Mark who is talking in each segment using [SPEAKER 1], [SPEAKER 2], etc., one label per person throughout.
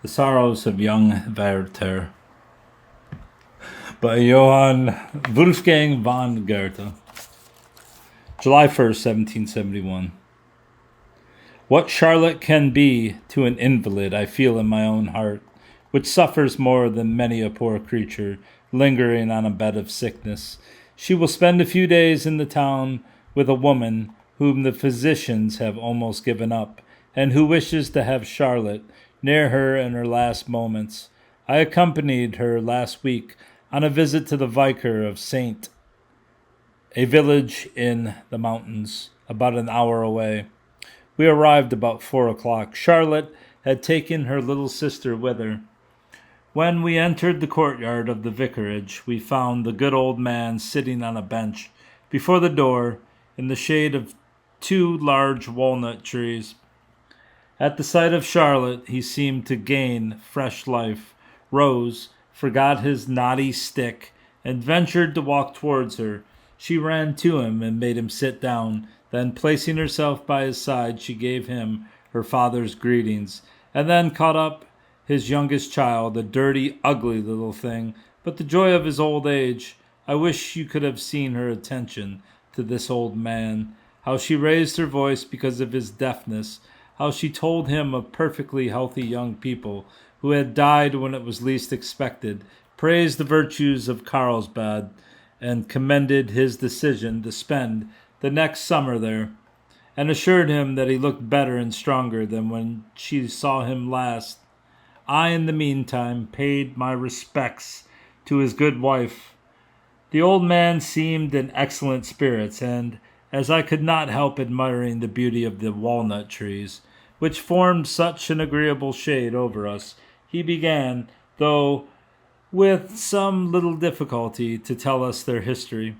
[SPEAKER 1] The Sorrows of Young Werther by Johann Wolfgang von Goethe. July 1st, 1771. What Charlotte can be to an invalid I feel in my own heart, which suffers more than many a poor creature lingering on a bed of sickness. She will spend a few days in the town with a woman whom the physicians have almost given up, and who wishes to have Charlotte near her in her last moments. I accompanied her last week on a visit to the vicar of Saint, a village in the mountains, about an hour away. We arrived about 4 o'clock. Charlotte had taken her little sister with her. When we entered the courtyard of the vicarage, we found the good old man sitting on a bench before the door in the shade of two large walnut trees. At the sight of Charlotte, he seemed to gain fresh life, rose, forgot his knotty stick, and ventured to walk towards her. She ran to him and made him sit down. Then, placing herself by his side, she gave him her father's greetings, and then caught up his youngest child, a dirty, ugly little thing, but the joy of his old age. I wish you could have seen her attention to this old man, how she raised her voice because of his deafness, how she told him of perfectly healthy young people who had died when it was least expected, praised the virtues of Carlsbad, and commended his decision to spend the next summer there, and assured him that he looked better and stronger than when she saw him last. I, in the meantime, paid my respects to his good wife. The old man seemed in excellent spirits, and as I could not help admiring the beauty of the walnut trees, which formed such an agreeable shade over us, he began, though with some little difficulty, to tell us their history.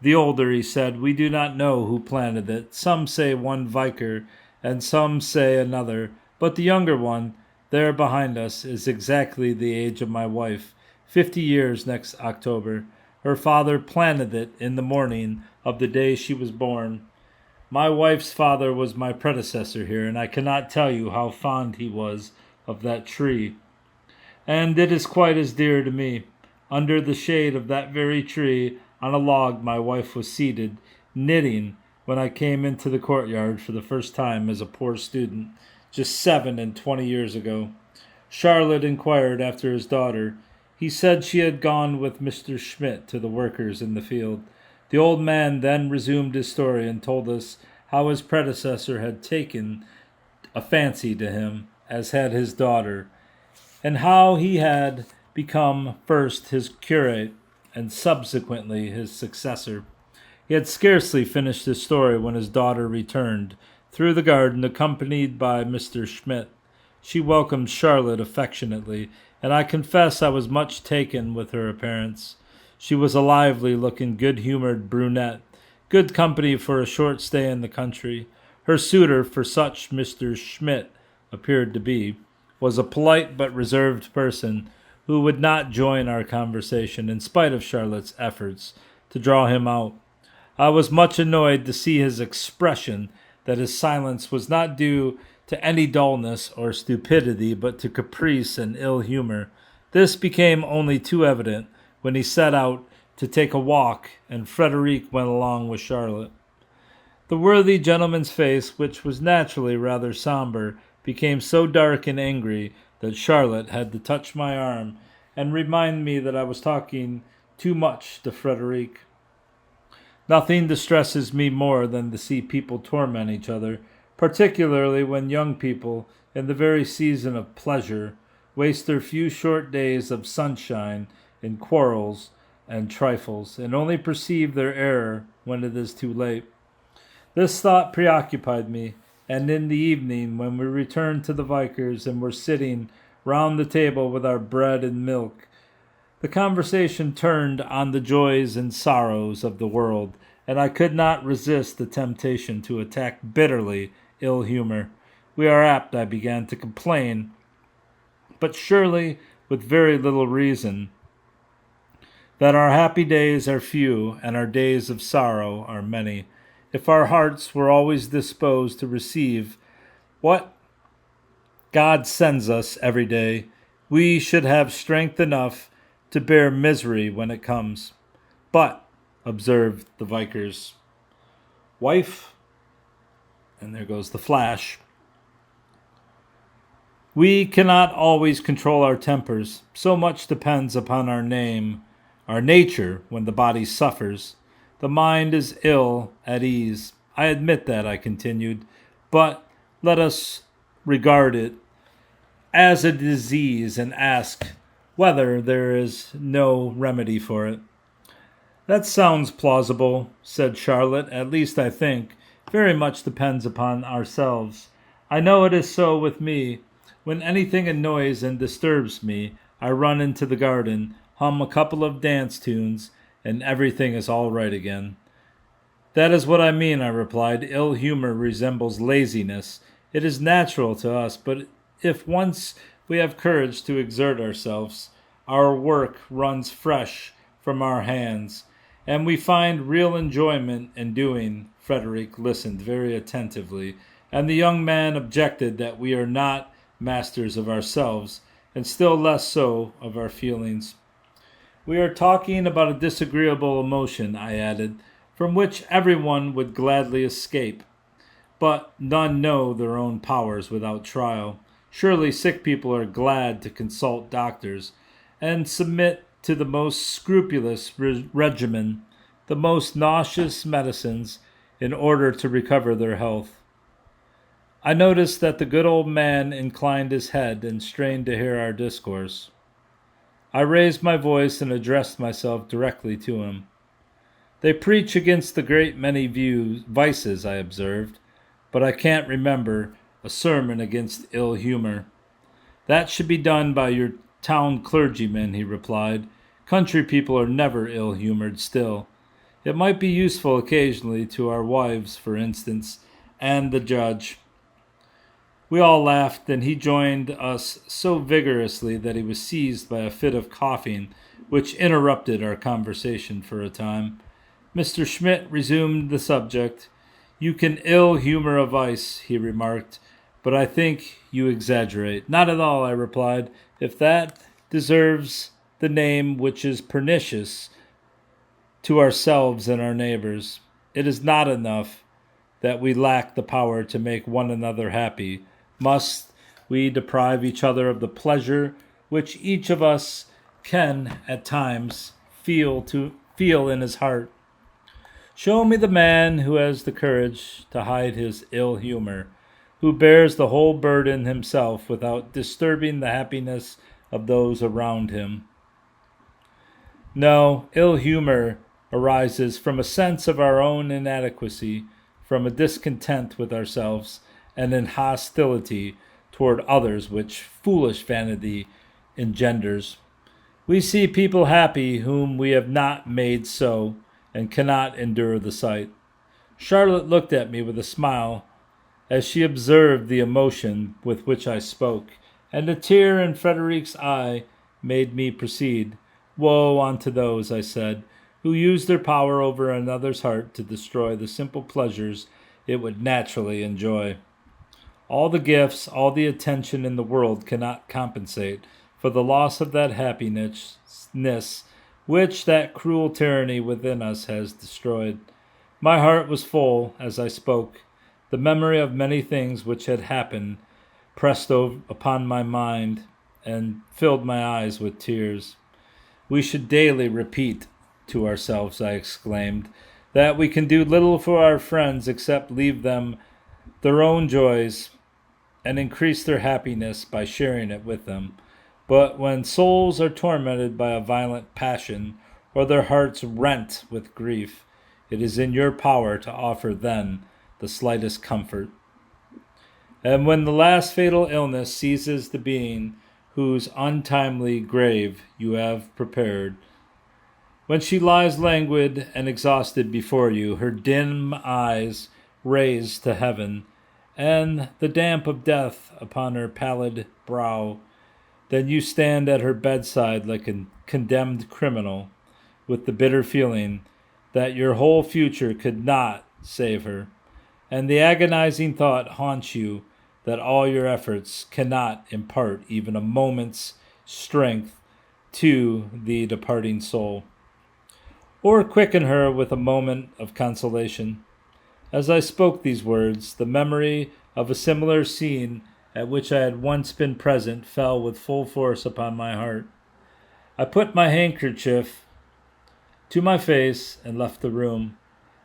[SPEAKER 1] The older, he said, we do not know who planted it. Some say one vicar, and some say another, but the younger one, there behind us, is exactly the age of my wife, 50 years next October. Her father planted it in the morning of the day she was born. My wife's father was my predecessor here, and I cannot tell you how fond he was of that tree. And it is quite as dear to me. Under the shade of that very tree, on a log, my wife was seated, knitting, when I came into the courtyard for the first time as a poor student, just 27 years ago. Charlotte inquired after his daughter. He said she had gone with Mr. Schmidt to the workers in the field. The old man then resumed his story and told us how his predecessor had taken a fancy to him, as had his daughter, and how he had become first his curate and subsequently his successor. He had scarcely finished his story when his daughter returned through the garden, accompanied by Mr. Schmidt. She welcomed Charlotte affectionately, and I confess I was much taken with her appearance. She was a lively-looking, good-humored brunette, good company for a short stay in the country. Her suitor, for such Mr. Schmidt appeared to be, was a polite but reserved person who would not join our conversation in spite of Charlotte's efforts to draw him out. I was much annoyed to see his expression that his silence was not due to any dullness or stupidity, but to caprice and ill humor. This became only too evident when he set out to take a walk, and Frederic went along with Charlotte. The worthy gentleman's face, which was naturally rather somber, became so dark and angry that Charlotte had to touch my arm and remind me that I was talking too much to Frederic. Nothing distresses me more than to see people torment each other, particularly when young people, in the very season of pleasure, waste their few short days of sunshine in quarrels and trifles, and only perceive their error when it is too late. This thought preoccupied me, and in the evening, when we returned to the vicar's and were sitting round the table with our bread and milk, the conversation turned on the joys and sorrows of the world, and I could not resist the temptation to attack bitterly ill humor. We are apt, I began, to complain, but surely with very little reason, that our happy days are few and our days of sorrow are many. If our hearts were always disposed to receive what God sends us every day. We should have strength enough to bear misery when it comes. But, observed the Viker's wife, and there goes the flash, we cannot always control our tempers. So much depends upon our nature when the body suffers. The mind is ill at ease. I admit that, I continued, but let us regard it as a disease and ask whether there is no remedy for it. That sounds plausible, said Charlotte. At least I think. Very much depends upon ourselves. I know it is so with me. When anything annoys and disturbs me, I run into the garden, hum a couple of dance tunes, and everything is all right again. That is what I mean, I replied. Ill humor resembles laziness. It is natural to us, but if once we have courage to exert ourselves, our work runs fresh from our hands, and we find real enjoyment in doing. Frederick listened very attentively, and the young man objected that we are not masters of ourselves, and still less so of our feelings. We are talking about a disagreeable emotion, I added, from which everyone would gladly escape. But none know their own powers without trial. Surely sick people are glad to consult doctors and submit to the most scrupulous regimen, the most nauseous medicines, in order to recover their health. I noticed that the good old man inclined his head and strained to hear our discourse. I raised my voice and addressed myself directly to him. They preach against the great many vices, I observed, but I can't remember a sermon against ill humor. That should be done by your town clergyman, he replied. Country people are never ill-humored still. It might be useful occasionally to our wives, for instance, and the judge. We all laughed, and he joined us so vigorously that he was seized by a fit of coughing, which interrupted our conversation for a time. Mr. Schmidt resumed the subject. You can ill humor a vice, he remarked, but I think you exaggerate. Not at all, I replied. If that deserves the name which is pernicious to ourselves and our neighbors, it is not enough that we lack the power to make one another happy. Must we deprive each other of the pleasure which each of us can at times feel in his heart? Show me the man who has the courage to hide his ill humor, who bears the whole burden himself without disturbing the happiness of those around him. No, ill humor arises from a sense of our own inadequacy, from a discontent with ourselves, and an hostility toward others which foolish vanity engenders. We see people happy whom we have not made so, and cannot endure the sight. Charlotte looked at me with a smile as she observed the emotion with which I spoke, and a tear in Frederick's eye made me proceed. Woe unto those, I said, who use their power over another's heart to destroy the simple pleasures it would naturally enjoy. All the gifts, all the attention in the world cannot compensate for the loss of that happiness which that cruel tyranny within us has destroyed. My heart was full as I spoke. The memory of many things which had happened pressed upon my mind and filled my eyes with tears. We should daily repeat to ourselves, I exclaimed, that we can do little for our friends except leave them their own joys and increase their happiness by sharing it with them. But when souls are tormented by a violent passion, or their hearts rent with grief, it is in your power to offer then the slightest comfort. And when the last fatal illness seizes the being whose untimely grave you have prepared, when she lies languid and exhausted before you, her dim eyes raised to heaven, and the damp of death upon her pallid brow, then you stand at her bedside like a condemned criminal, with the bitter feeling that your whole future could not save her, and the agonizing thought haunts you that all your efforts cannot impart even a moment's strength to the departing soul, or quicken her with a moment of consolation. As I spoke these words, the memory of a similar scene at which I had once been present fell with full force upon my heart. I put my handkerchief to my face and left the room.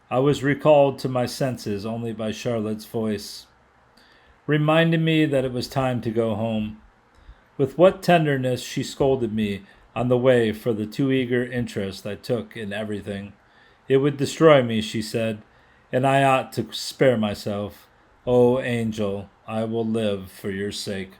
[SPEAKER 1] I was recalled to my senses only by Charlotte's voice, reminding me that it was time to go home. With what tenderness she scolded me on the way for the too eager interest I took in everything. It would destroy me, she said, and I ought to spare myself. Oh, angel, I will live for your sake.